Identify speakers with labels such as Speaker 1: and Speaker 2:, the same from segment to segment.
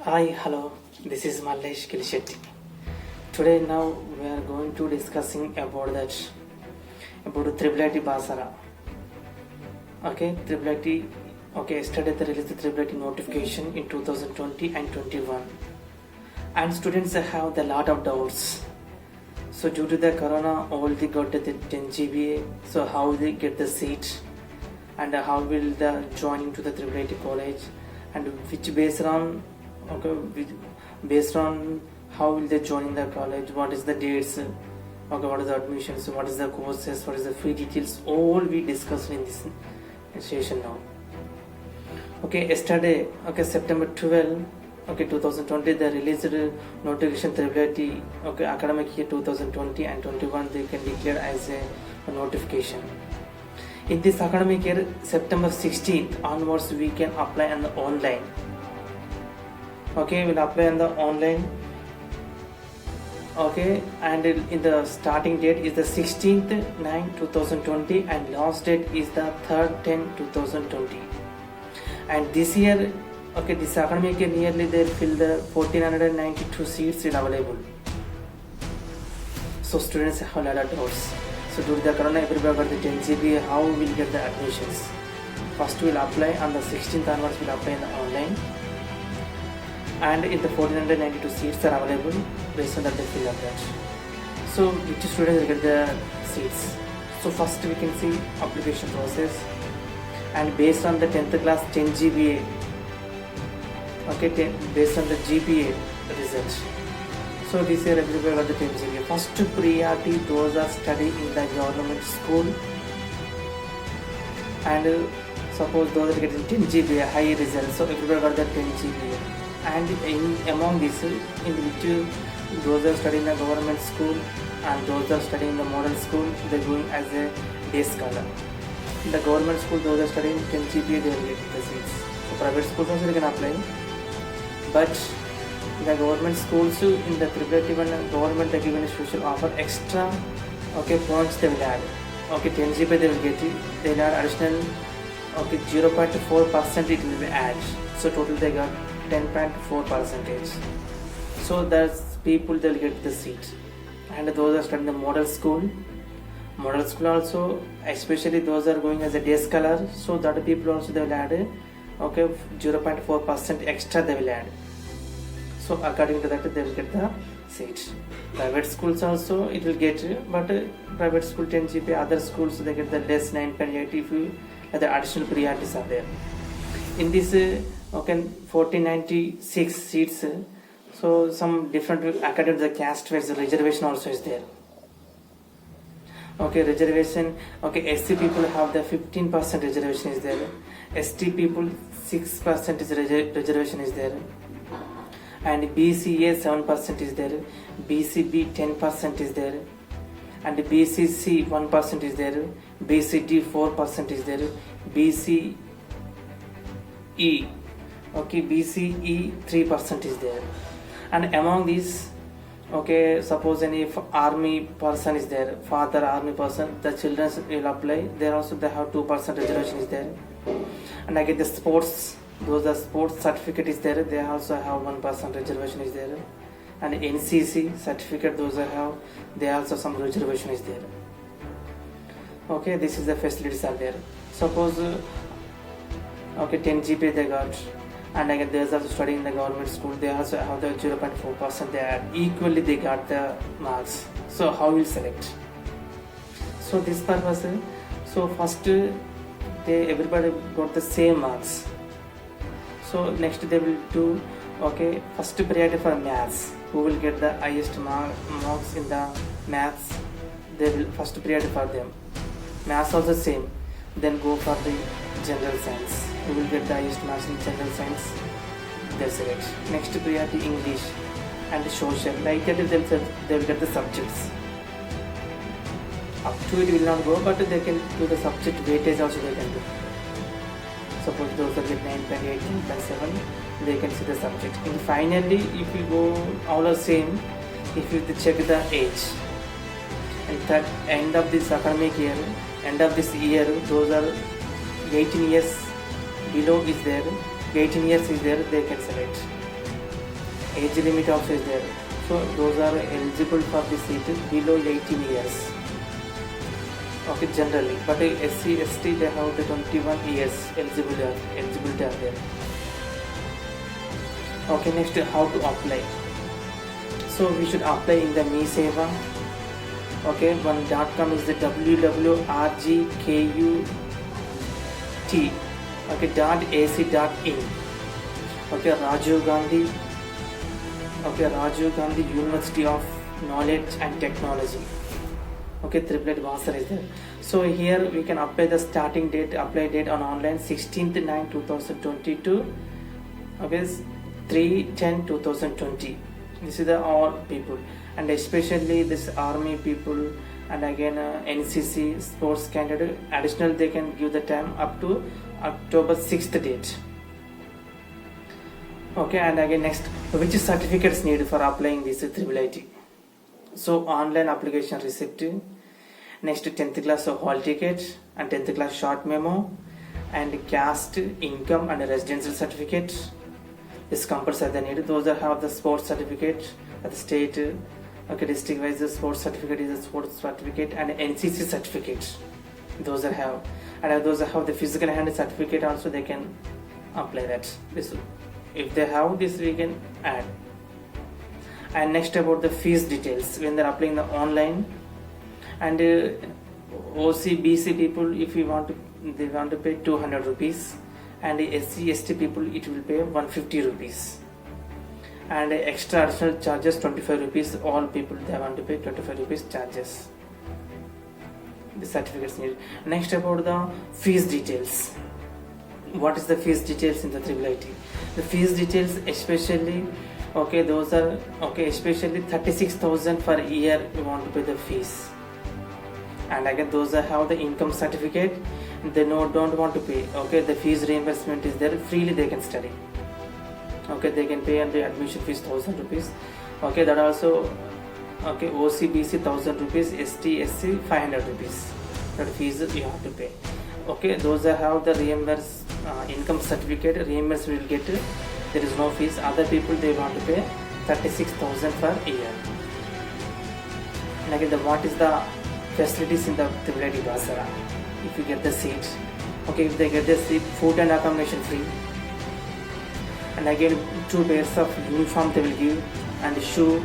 Speaker 1: Hi, hello. This is Mallesh Kilishetty. Today now we are going to discussing about Triple IT Basara. Okay, Triple IT. Okay, yesterday they released the Triple IT notification in 2020 and 21, and students have a lot of doubts. So due to the corona, all they got the 10 GBA. So how they get the seat, and how will the joining to the Triple IT college, and which based on how will they join the college, what is the dates, okay, what is the admissions, what is the courses, what is the free details, all we discussed in this session now. Okay, yesterday, okay, September 12, okay, 2020, they released a notification Triple okay, academic year 2020 and 21, they can declare as a notification. In this academic year, September 16th onwards, we can apply on the online. Okay, we'll apply on the online. Okay, and in the starting date is the 16th 9 2020 and last date is the 3rd 10 2020. And this year, okay, this academic year nearly they fill the 1492 seats is available. So students have a lot of doubts. So due to the corona, everybody got the 10 GB. How will get the admissions? First we'll apply on the 16th onwards. We'll apply in the online. And in the 1492 seats are available based on that they fill up that. So which students will get the seats? So first we can see application process, and based on the 10th class 10 GPA, okay, based on the GPA result. So this year everybody got the 10 GPA. First priority those are studying in the government school, and suppose those are getting 10 GPA high result, so everybody got the 10 GPA. And among this, in which those are studying the government school and those are studying the model school, they are going as a day scholar. In the government school, those are studying 10 GPA, they will get the seats. So private schools also they can apply, but in the government schools, in the Triple government they given a special offer extra, okay, points they will add. Okay, 10 GPA they will get it. They will add additional, okay, 0.4% it will be added. So total they got 10.4%. So that's people they'll get the seat. And those are studying the model school also, especially those are going as a day scholar, so that people also they will add, okay, 0.4% extra they will add. So according to that they will get the seat. Private schools also it will get, but private school 10 GPA, other schools they get the less 9.8 if you the additional priorities are there. In this okay, 1496 seats, so some different academic the caste wise reservation also is there. Okay, reservation, okay, SC people have the 15% reservation is there, ST people 6% is reservation is there, and BCA 7% is there, BCB 10% is there, and BCC 1% is there, BCD 4% is there, BCE, okay, BCE 3% is there. And among these, okay, suppose any army person is there, father army person, the children will apply, there also they have 2% reservation is there. And I get the sports, those are sports certificate is there, they also have 1% reservation is there. And NCC certificate, those are have, they also some reservation is there. Okay, this is the facilities are there. Suppose okay, 10 GPA they got, and again there's also studying in the government school, they also have the 0.4%, they are equally they got the marks. So how will select? So this purpose, so first everybody got the same marks. So next they will do, okay, first priority for maths, who will get the highest marks in the maths, they will first priority for them. Maths also same, then go for the general science, who will get the highest marks in general science, they select. Next priority English and social, like that they will get the subjects. Up to it will not go, but they can do the subject weightage also they can do. Suppose those that get 9.8, 9.7, they can see the subject. And finally, if you go all are same, if you check the age, and that end of this academic year, end of this year, those are 18 years below is there, 18 years is there, they can select. age limit also is there. So those are eligible for the seat below 18 years. Okay, generally, but SC, ST they have the 21 years eligibility are there. Okay, next how to apply. So we should apply in the Me Seva. Okay, one .com is the www.rgkut okay .ac.in. Okay, Rajiv Gandhi. Okay, Rajiv Gandhi University of Knowledge and Technology. Okay, triplet Vasar is there. So here we can apply the starting date, apply date on online 16/9/2022. Okay, 3/10/2020. This is the all people, and especially this army people, and again NCC sports candidate. Additional they can give the time up to October 6th date. Okay, and again next, which certificates needed for applying this IIIT? So online application receipt, next 10th class hall ticket and 10th class short memo, and caste, income and residential certificate is compulsory they need. Those that have the sports certificate at the state, okay, district wise the sports certificate is a sports certificate, and NCC certificate those that have, and those that have the physical hand certificate also they can apply that. This, if they have this we can add. And next about the fees details when they're applying the online, and OC BC people if you want to, they want to pay 200 rupees, and SC ST people it will pay 150 rupees, and extra additional charges 25 rupees. All people they want to pay 25 rupees charges. The certificates needed. Next about the fees details. What is the fees details in the IIIT? The fees details especially, okay, those are okay, especially 36,000 per year you want to pay the fees, and again those that have the income certificate they don't want to pay. Okay, the fees reimbursement is there, freely they can study. Okay, they can pay, and the admission fees 1,000 rupees. Okay, that also okay, OCBC 1,000 rupees, ST SC 500 rupees. That fees you have to pay. Okay, those that have the reimburse income certificate, reimburse will get, there is no fees. Other people they want to pay 36,000 per year. And again, what is the facilities in the IIIT Basara? If you get the seat, okay, if they get the seat, food and accommodation free, and again 2 pairs of uniform they will give, and shoe,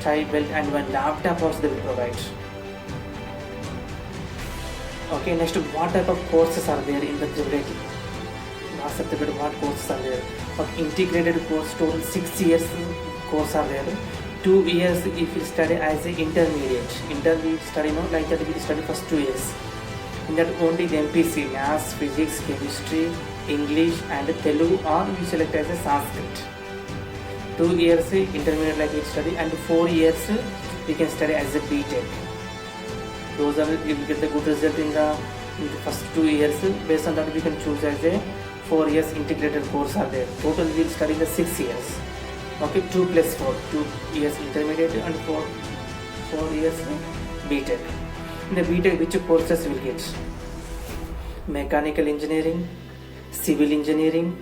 Speaker 1: tie, belt, and 1 laptop also they will provide. Okay, next, what type of courses are there in the IIIT? What courses are there? Integrated course, total 6 years course are there. 2 years if you study as an intermediate study, no, like that we study first 2 years. In that only the MPC, Maths, Physics, Chemistry, English and Telugu, or we select as a Sanskrit. 2 years intermediate like we study, and 4 years we can study as a BTech. Those are, if you get the good result in the first 2 years, based on that we can choose as a 4 years integrated course are there. Total we will study the 6 years. Okay, 2 plus 4, 2 years intermediate and 4 years BTech. In the BTech, which courses will get? Mechanical engineering, civil engineering,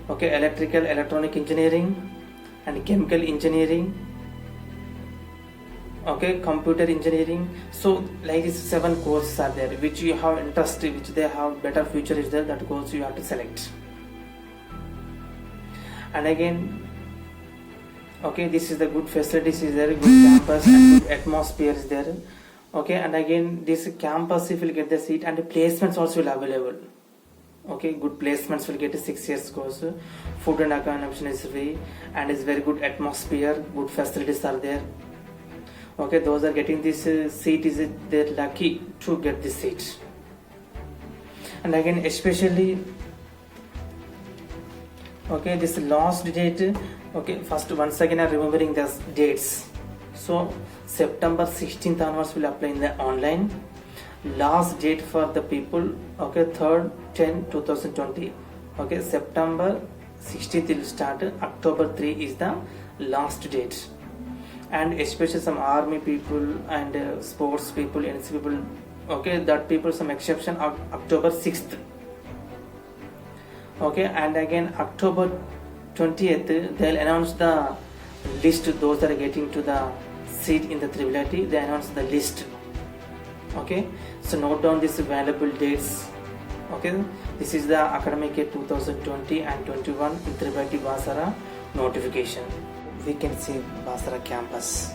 Speaker 1: okay, electrical, electronic engineering, and chemical engineering, okay, computer engineering. So like this 7 courses are there which you have interest, which they have better future is there, that course you have to select. And again, okay, this is the good facilities is there, good campus and good atmosphere is there. Okay, and again this campus if you get the seat, and the placements also will available. Okay, good placements will get a 6 years course. Food and accommodation is free, and it's very good atmosphere, good facilities are there. Okay, those are getting this seat is they're lucky to get this seat. And again especially, okay, this last date, okay, first once again I'm remembering the dates. So September 16th onwards will apply in the online. Last date for the people, okay, 3/10/2020. Okay, September 16th will start, October 3 is the last date. And especially some army people and sports people, NC people, okay, that people some exception of October 6th. Okay, and again October 20th, they'll announce the list, those that are getting to the seat in the triviality, they announce the list. Okay, so note down these valuable dates. Okay, this is the academic year 2020 and 21 in Triviality Basara notification. We can see Basara campus.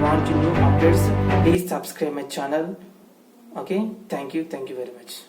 Speaker 2: want new updates, please subscribe my channel. Okay, thank you very much.